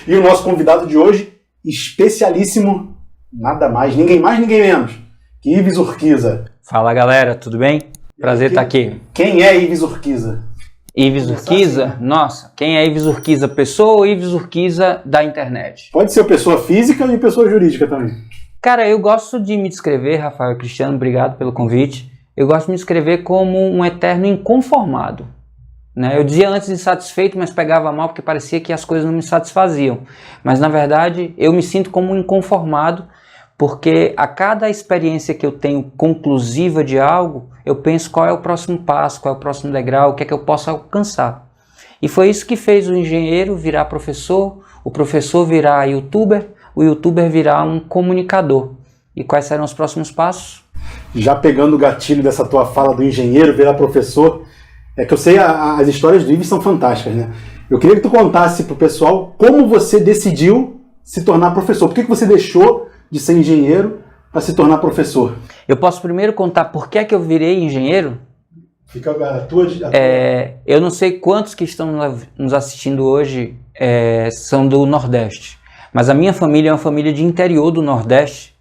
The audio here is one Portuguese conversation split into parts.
E o nosso convidado de hoje, especialíssimo, nada mais, ninguém menos que Ives Urquiza. Fala galera, tudo bem? Prazer estar aqui. Quem é Ives Urquiza? Ives Urquiza? Assim. Nossa, quem é Ives Urquiza? Pessoa ou Ives Urquiza da internet? Pode ser pessoa física e pessoa jurídica também. Cara, eu gosto de me descrever, Rafael e Cristiano, obrigado pelo convite. Eu gosto de me descrever como um eterno inconformado. Né? Eu dizia antes insatisfeito, mas pegava mal porque parecia que as coisas não me satisfaziam. Mas na verdade eu me sinto como um inconformado, porque a cada experiência que eu tenho conclusiva de algo, eu penso qual é o próximo passo, qual é o próximo degrau, o que é que eu posso alcançar. E foi isso que fez o engenheiro virar professor, o professor virar youtuber, o youtuber virar um comunicador. E quais serão os próximos passos? Já pegando o gatilho dessa tua fala do engenheiro virar professor, é que eu sei, as histórias do Ives são fantásticas, né? Eu queria que tu contasse pro pessoal como você decidiu se tornar professor. Por que você deixou de ser engenheiro para se tornar professor? Eu posso primeiro contar por que é que eu virei engenheiro? Fica a tua... Eu não sei quantos que estão nos assistindo hoje são do Nordeste, mas a minha família é uma família de interior do Nordeste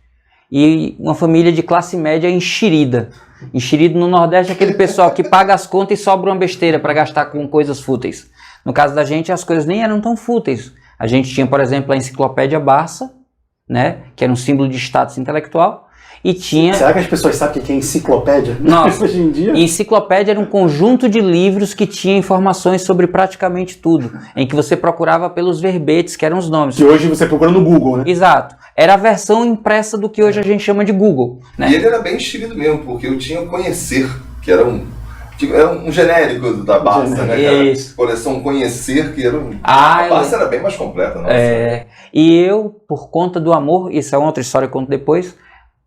e uma família de classe média enxerida. Enxerido no Nordeste é aquele pessoal que paga as contas e sobra uma besteira para gastar com coisas fúteis. No caso da gente, as coisas nem eram tão fúteis. A gente tinha, por exemplo, a enciclopédia Barça, né, que era um símbolo de status intelectual, e tinha... Será que as pessoas sabem o que é enciclopédia? Nossa, hoje em dia? Enciclopédia era um conjunto de livros que tinha informações sobre praticamente tudo, em que você procurava pelos verbetes, que eram os nomes. Que hoje você procura no Google, né? Exato. Era a versão impressa do que hoje a gente chama de Google. Né? E ele era bem enxerido mesmo, porque eu tinha o Conhecer, que era um genérico da Barça, né? Isso. Coleção Conhecer, que era a Barça era bem mais completa, nossa. E eu, por conta do amor, isso é outra história que eu conto depois,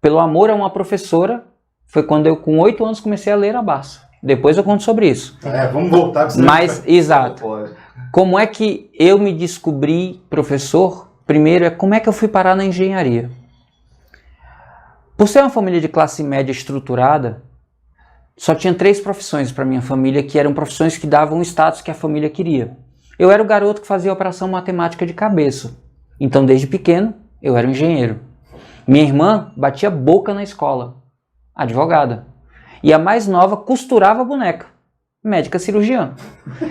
pelo amor a uma professora, foi quando eu com 8 anos comecei a ler a Barça. Depois eu conto sobre isso. Vamos voltar. Mas, exato. Como é que eu me descobri professor? Primeiro como é que eu fui parar na engenharia. Por ser uma família de classe média estruturada, só tinha 3 profissões para minha família, que eram profissões que davam o status que a família queria. Eu era o garoto que fazia operação matemática de cabeça. Então, desde pequeno, eu era um engenheiro. Minha irmã batia boca na escola, advogada. E a mais nova costurava boneca, médica cirurgiã.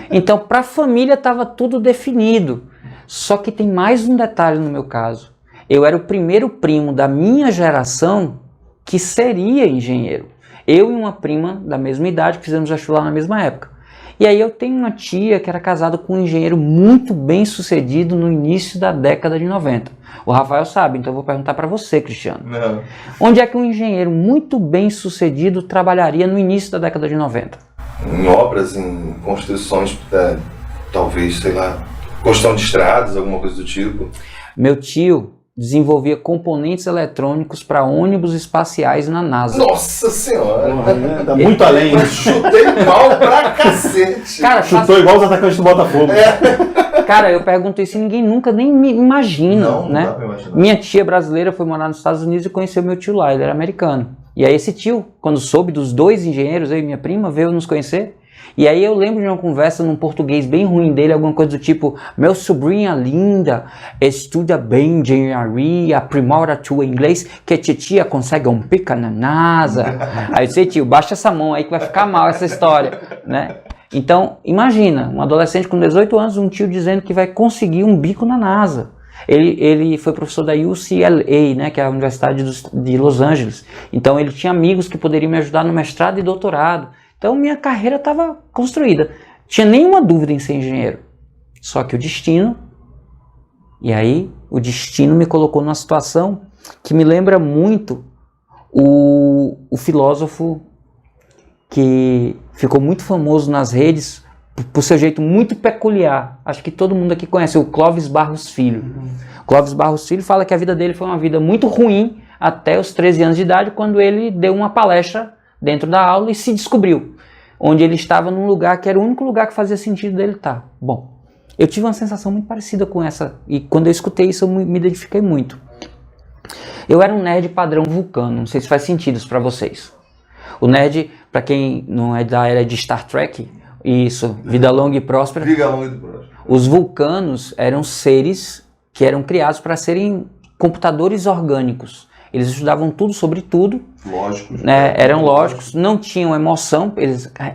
Então, para a família estava tudo definido. Só que tem mais um detalhe no meu caso. Eu era o primeiro primo da minha geração que seria engenheiro. Eu e uma prima da mesma idade, que fizemos vestibular na mesma época. E aí eu tenho uma tia que era casada com um engenheiro muito bem sucedido no início da década de 90. O Rafael sabe, então eu vou perguntar para você, Cristiano. Não. Onde é que um engenheiro muito bem sucedido trabalharia no início da década de 90? Em obras, em construções, talvez, sei lá, construção de estradas, alguma coisa do tipo. Meu tio desenvolvia componentes eletrônicos para ônibus espaciais na NASA. Nossa senhora! Tá muito além. Eu chutei mal pra cacete. Cara, chutou igual os atacantes do Botafogo. Cara, eu pergunto isso e ninguém nunca nem me imagina, não né? Dá pra imaginar. Minha tia brasileira foi morar nos Estados Unidos e conheceu meu tio lá, ele era americano. E aí esse tio, quando soube dos 2 engenheiros, eu e minha prima, veio nos conhecer. E aí eu lembro de uma conversa num português bem ruim dele, alguma coisa do tipo: meu sobrinha linda, estuda bem engenharia, aprimora tua inglês, que a titia consegue um pica na NASA. Aí eu disse: tio, baixa essa mão aí que vai ficar mal essa história, né? Então, imagina, um adolescente com 18 anos, um tio dizendo que vai conseguir um bico na NASA. Ele foi professor da UCLA, né, que é a Universidade de Los Angeles. Então ele tinha amigos que poderiam me ajudar no mestrado e doutorado. Então minha carreira estava construída. Tinha nenhuma dúvida em ser engenheiro. Só que o destino me colocou numa situação que me lembra muito o filósofo que ficou muito famoso nas redes por seu jeito muito peculiar. Acho que todo mundo aqui conhece o Clóvis Barros Filho. Clóvis Barros Filho fala que a vida dele foi uma vida muito ruim até os 13 anos de idade, quando ele deu uma palestra dentro da aula e se descobriu, onde ele estava num lugar que era o único lugar que fazia sentido dele estar. Bom, eu tive uma sensação muito parecida com essa, e quando eu escutei isso eu me identifiquei muito. Eu era um nerd padrão vulcano, não sei se faz sentido isso para vocês. O nerd, para quem não é da era de Star Trek, isso, vida longa e próspera. Vida longa e próspera. Os vulcanos eram seres que eram criados para serem computadores orgânicos. Eles estudavam tudo sobre tudo. Lógicos. Né? Eram lógicos, não tinham emoção,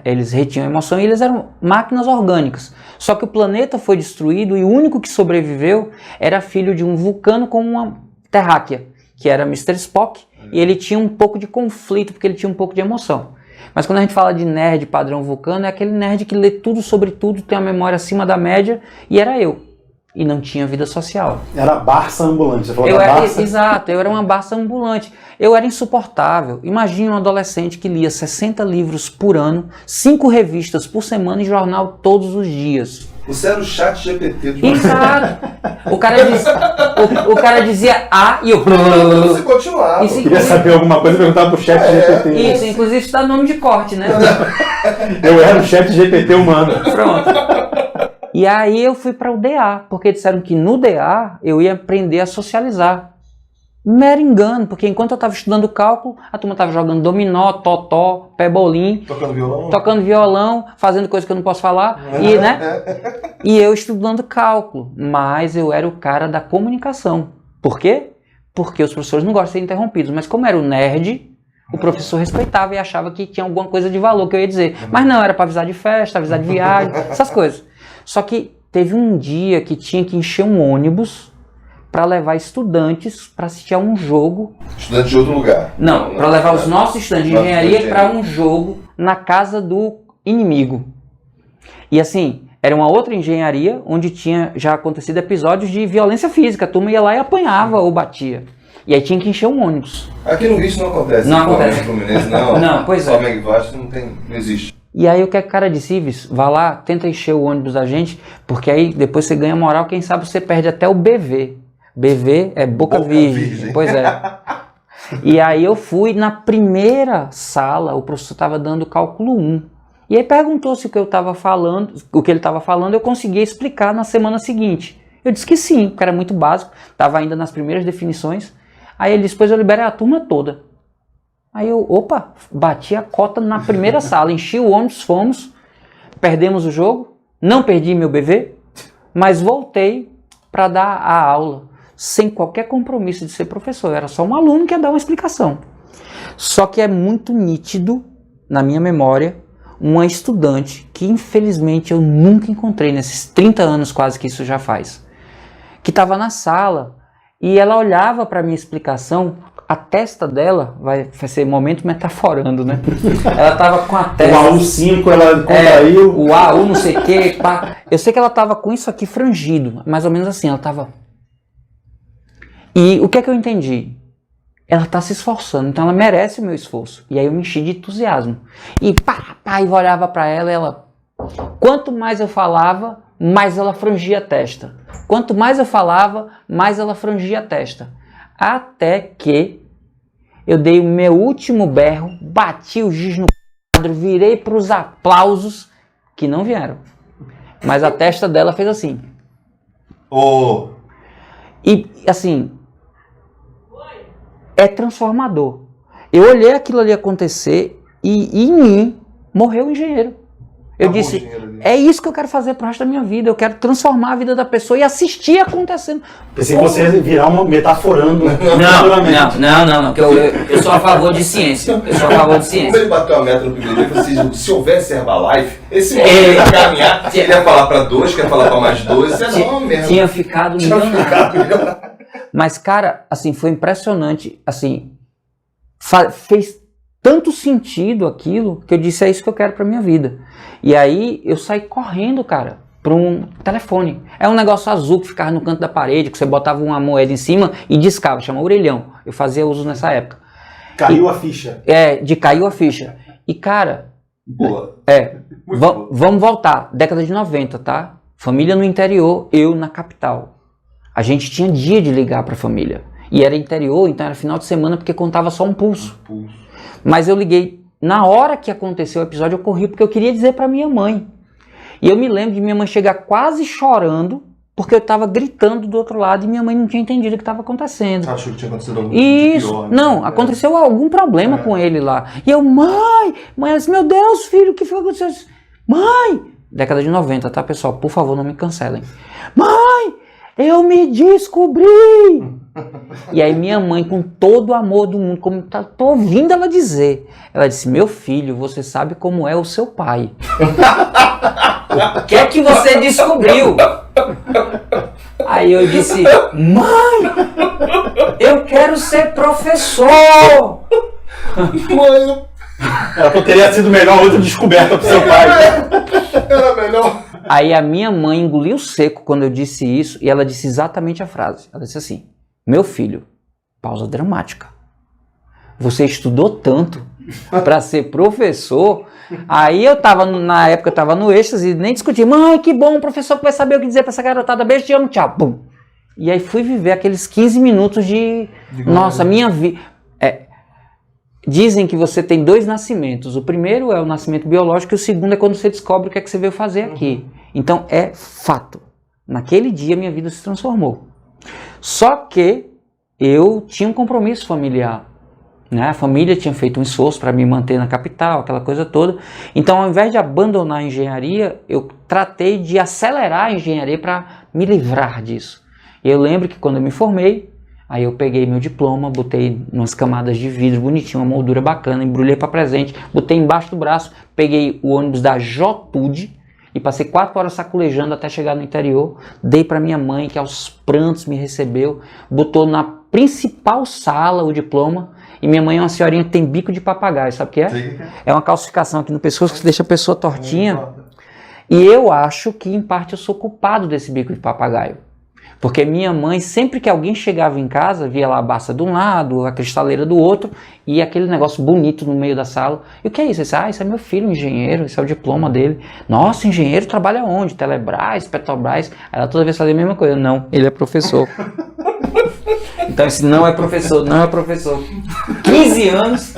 eles retinham emoção e eles eram máquinas orgânicas. Só que o planeta foi destruído e o único que sobreviveu era filho de um vulcano com uma terráquea, que era Mr. Spock, e ele tinha um pouco de conflito, porque ele tinha um pouco de emoção. Mas quando a gente fala de nerd padrão vulcano, é aquele nerd que lê tudo sobre tudo, tem a memória acima da média, e era eu. E não tinha vida social. Era Barça ambulante, você falou Barça? Exato, eu era uma Barça ambulante. Eu era insuportável. Imagine um adolescente que lia 60 livros por ano, 5 revistas por semana e jornal todos os dias. Você era o chat GPT do Exato. O cara dizia A e eu... Você continuava. Eu queria saber alguma coisa e perguntava pro chat GPT. Isso, inclusive isso dá nome de corte, né? Eu era o chat GPT humano. Pronto. E aí eu fui para o DA, porque disseram que no DA eu ia aprender a socializar. Mero engano, porque enquanto eu estava estudando cálculo, a turma estava jogando dominó, totó, pebolim, tocando violão, fazendo coisa que eu não posso falar, e eu estudando cálculo. Mas eu era o cara da comunicação. Por quê? Porque os professores não gostam de ser interrompidos, mas como era o nerd, o professor respeitava e achava que tinha alguma coisa de valor que eu ia dizer. Mas não, era para avisar de festa, avisar de viagem, essas coisas. Só que teve um dia que tinha que encher um ônibus para levar estudantes para assistir a um jogo. Estudantes de outro lugar? Não, para levar os nossos estudantes de engenharia para um jogo na casa do inimigo. E assim, era uma outra engenharia onde tinha já acontecido episódios de violência física. A turma ia lá e apanhava ou batia. E aí tinha que encher um ônibus. Aqui no Rio isso não acontece. Não acontece. Fluminense, não. Não, pois é. Flamengo e Vasco não existe. E aí o que é que o cara disse, Ives? Vá lá, tenta encher o ônibus da gente, porque aí depois você ganha moral, quem sabe você perde até o BV. BV é Boca Virgem. Pois é. E aí eu fui na primeira sala, o professor estava dando cálculo 1. E aí perguntou se o que ele estava falando eu conseguia explicar na semana seguinte. Eu disse que sim, porque era muito básico, estava ainda nas primeiras definições. Aí ele disse, depois eu liberei a turma toda. Aí eu, bati a cota na primeira sala, enchi o ônibus, fomos, perdemos o jogo, não perdi meu BV, mas voltei para dar a aula, sem qualquer compromisso de ser professor, eu era só um aluno que ia dar uma explicação. Só que é muito nítido, na minha memória, uma estudante que infelizmente eu nunca encontrei nesses 30 anos quase que isso já faz, que estava na sala e ela olhava para a minha explicação. A testa dela, vai ser momento metaforando, né? Ela tava com a testa... O AU5 ela contraiu. O AU não sei o que, pá. Eu sei que ela tava com isso aqui frangido, mais ou menos assim, ela tava... E o que é que eu entendi? Ela tá se esforçando, então ela merece o meu esforço. E aí eu me enchi de entusiasmo. E eu olhava pra ela e ela... Quanto mais eu falava, mais ela frangia a testa. Quanto mais eu falava, mais ela frangia a testa. Até que eu dei o meu último berro, bati o giz no quadro, virei para os aplausos, que não vieram. Mas a testa dela fez assim. E assim, é transformador. Eu olhei aquilo ali acontecer e em mim morreu o engenheiro. Eu disse, é isso que eu quero fazer pro resto da minha vida. Eu quero transformar a vida da pessoa e assistir acontecendo. Pensei que você virar uma metaforando. Não. Eu sou a favor de ciência. Como ele bateu a meta no primeiro dia, se houvesse Herbalife, esse momento ia caminhar, ele ia falar para 2, quer falar para mais 2, tinha ficado milionário. Mas, cara, assim, foi impressionante. Assim, fez tanto sentido aquilo que eu disse, é isso que eu quero pra minha vida. E aí eu saí correndo, cara, para um telefone. É um negócio azul que ficava no canto da parede, que você botava uma moeda em cima e discava, chama orelhão. Eu fazia uso nessa época. Caiu a ficha. Caiu a ficha. E, cara, vamos voltar, década de 90, tá? Família no interior, eu na capital. A gente tinha dia de ligar pra família. E era interior, então era final de semana, porque contava só um pulso. Mas eu liguei, na hora que aconteceu o episódio, eu corri porque eu queria dizer para minha mãe. E eu me lembro de minha mãe chegar quase chorando, porque eu estava gritando do outro lado e minha mãe não tinha entendido o que estava acontecendo. Achou que tinha acontecido alguma coisa pior, né? Não, aconteceu algum problema com ele lá. E eu, mãe, ela disse, meu Deus, filho, o que foi que aconteceu? Mãe, década de 90, tá, pessoal? Por favor, não me cancelem. Mãe, eu me descobri! E aí minha mãe, com todo o amor do mundo, como tô ouvindo ela dizer, ela disse, meu filho, você sabe como é o seu pai. O que é que você descobriu? Aí eu disse, mãe, eu quero ser professor! Mãe, Ela poderia sido melhor outra descoberta pro seu pai. era melhor. Aí a minha mãe engoliu seco quando eu disse isso e ela disse exatamente a frase. Ela disse assim, meu filho, pausa dramática, você estudou tanto para ser professor. Aí eu tava, na época eu tava no êxtase e nem discuti. Mãe, que bom, o professor que vai saber o que dizer para essa garotada. Beijo, te amo, tchau. Pum. E aí fui viver aqueles 15 minutos de nossa, minha vida. Dizem que você tem 2 nascimentos. O primeiro é o nascimento biológico e o segundo é quando você descobre o que é que você veio fazer aqui. Então é fato. Naquele dia minha vida se transformou. Só que eu tinha um compromisso familiar. Né? A família tinha feito um esforço para me manter na capital, aquela coisa toda. Então, ao invés de abandonar a engenharia, eu tratei de acelerar a engenharia para me livrar disso. E eu lembro que quando eu me formei, aí eu peguei meu diploma, botei umas camadas de vidro bonitinho, uma moldura bacana, embrulhei para presente, botei embaixo do braço, peguei o ônibus da Jotude e passei 4 horas saculejando até chegar no interior, dei para minha mãe, que aos prantos me recebeu, botou na principal sala o diploma, e minha mãe é uma senhorinha que tem bico de papagaio, sabe o que é? Sim. É uma calcificação aqui no pescoço que deixa a pessoa tortinha, e eu acho que em parte eu sou culpado desse bico de papagaio. Porque minha mãe, sempre que alguém chegava em casa, via lá a baça de um lado, a cristaleira do outro, e aquele negócio bonito no meio da sala. E o que é isso? Disse, isso é meu filho, engenheiro, esse é o diploma dele. Nossa, engenheiro trabalha onde? Telebrás, Petrobras. Aí ela toda vez fazia a mesma coisa. Não, ele é professor. Então esse não é professor, não é professor. 15 anos,